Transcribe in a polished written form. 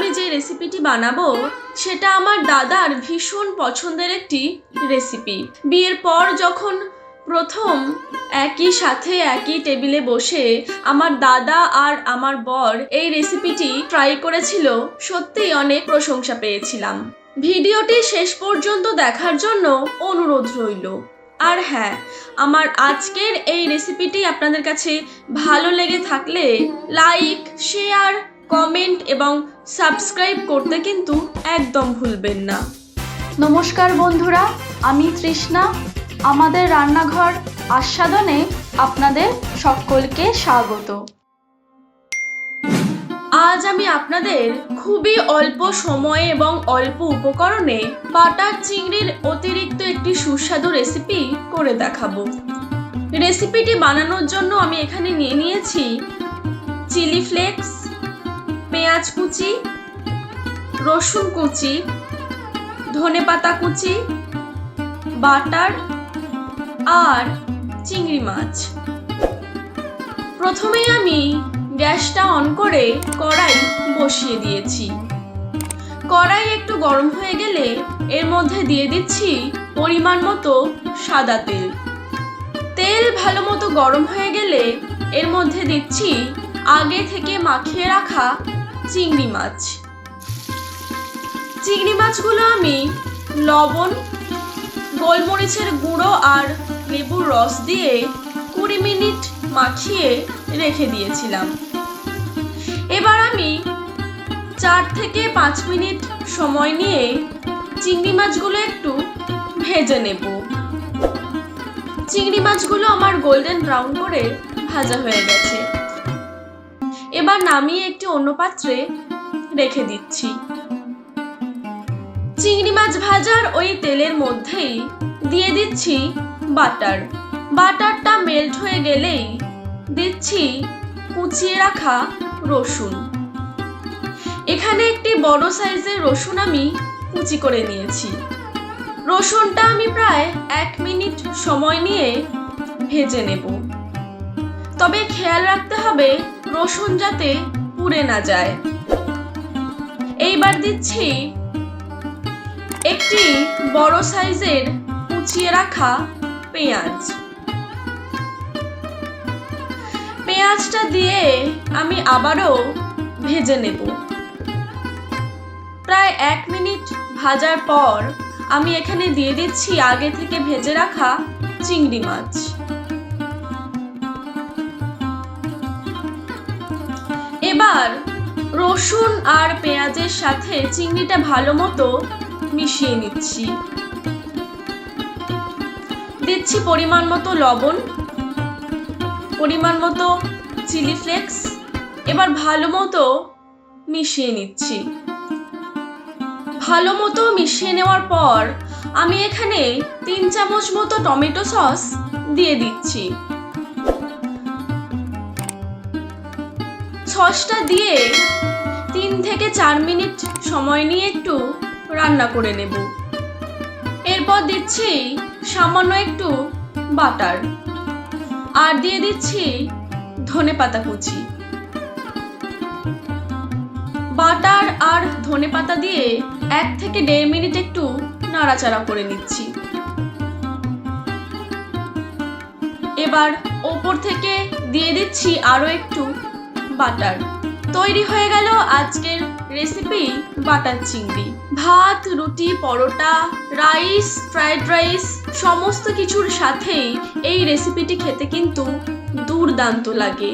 আমি যে রেসিপিটি বানাবো সেটা আমার দাদার ভীষণ পছন্দের একটি রেসিপি। বিয়ের পর যখন প্রথম একই সাথে একই টেবিলে বসে আমার দাদা আর আমার বর এই রেসিপিটি ট্রাই করেছিল, সত্যিই অনেক প্রশংসা পেয়েছিলাম। ভিডিওটি শেষ পর্যন্ত দেখার জন্য অনুরোধ রইল। আর হ্যাঁ, আমার আজকের এই রেসিপিটি আপনাদের কাছে ভালো লেগে থাকলে লাইক, শেয়ার, কমেন্ট এবং সাবস্ক্রাইব করতে কিন্তু একদম ভুলবেন না। নমস্কার বন্ধুরা, আমি তৃষ্ণা। আমাদের রান্নাঘর আস্বাদনে আপনাদের সকলকে স্বাগত। আজ আমি আপনাদের খুবই অল্প সময়ে এবং অল্প উপকরণে বাটার চিংড়ির অতিরিক্ত একটি সুস্বাদু রেসিপি করে দেখাবো। রেসিপিটি বানানোর জন্য আমি এখানে নিয়ে নিয়েছি চিলি ফ্লেক্স, পেঁয়াজ কুচি, রসুন কুচি, ধনেপাতা কুচি, বাটার আর চিংড়ি মাছ। প্রথমেই আমি গ্যাসটা অন করে কড়াই বসিয়ে দিয়েছি। কড়াই একটু গরম হয়ে গেলে এর মধ্যে দিয়ে দিচ্ছি পরিমাণ মতো সাদা তেল। তেল ভালো মতো গরম হয়ে গেলে এর মধ্যে দিচ্ছি আগে থেকে মাখিয়ে রাখা চিংড়ি মাছ। চিংড়ি মাছগুলো আমি লবণ, গোলমরিচের গুঁড়ো আর লেবুর রস দিয়ে 20 মিনিট মাখিয়ে রেখে দিয়েছিলাম। এবার আমি 4 থেকে 5 মিনিট সময় নিয়ে চিংড়ি মাছগুলো একটু ভেজে নেব। চিংড়ি মাছগুলো আমার গোল্ডেন ব্রাউন করে ভাজা হয়ে গেছে। এবার নামিয়ে একটি অন্য পাত্রে রেখে দিচ্ছি। চিংড়ি মাছ ভাজার ওই তেলের মধ্যেই দিয়ে দিচ্ছি বাটার। বাটারটা মেল্ট হয়ে গেলেই দিচ্ছি কুচিয়ে রাখা রসুন। এখানে একটি বড় সাইজের রসুন আমি কুচি করে নিয়েছি। রসুনটা আমি প্রায় 1 মিনিট সময় নিয়ে ভেজে নেব। তবে খেয়াল রাখতে হবে রসুন যাতে পুড়ে না যায়। এইবার দিচ্ছি একটি বড় সাইজের কুচিয়ে রাখা পেঁয়াজ। পেঁয়াজটা দিয়ে আমি আবারও ভেজে নেব। প্রায় 1 মিনিট ভাজার পর আমি এখানে দিয়ে দিচ্ছি আগে থেকে ভেজে রাখা চিংড়ি মাছ। এবার রসুন আর পেঁয়াজের সাথে চিংড়িটা ভালো মতো মিশিয়ে নিচ্ছি। দিচ্ছি পরিমাণ মতো লবণ, পরিমাণ মতো চিলি ফ্লেক্স। এবার ভালো মতো মিশিয়ে নিচ্ছি। ভালো মতো মিশিয়ে নেওয়ার পর আমি এখানে 3 চামচ মতো টমেটো সস দিয়ে দিচ্ছি। সসটা দিয়ে 3 থেকে 4 মিনিট সময় নিয়ে একটু রান্না করে নেব। এরপর দিচ্ছি সামান্য একটু বাটার আর দিয়ে দিচ্ছি ধনেপাতা কুচি। বাটার আর ধনেপাতা দিয়ে 1 থেকে 1.5 মিনিট একটু নাড়াচাড়া করে নিচ্ছি। এবার ওপর থেকে দিয়ে দিচ্ছি আরো একটু বাটার। তৈরি হয়ে গেল আজকের রেসিপি বাটার চিংড়ি। ভাত, রুটি, পরোটা, রাইস, ফ্রাইড রাইস সমস্ত কিছুর সাথেই এই রেসিপিটি খেতে কিন্তু দুর্দান্ত লাগে।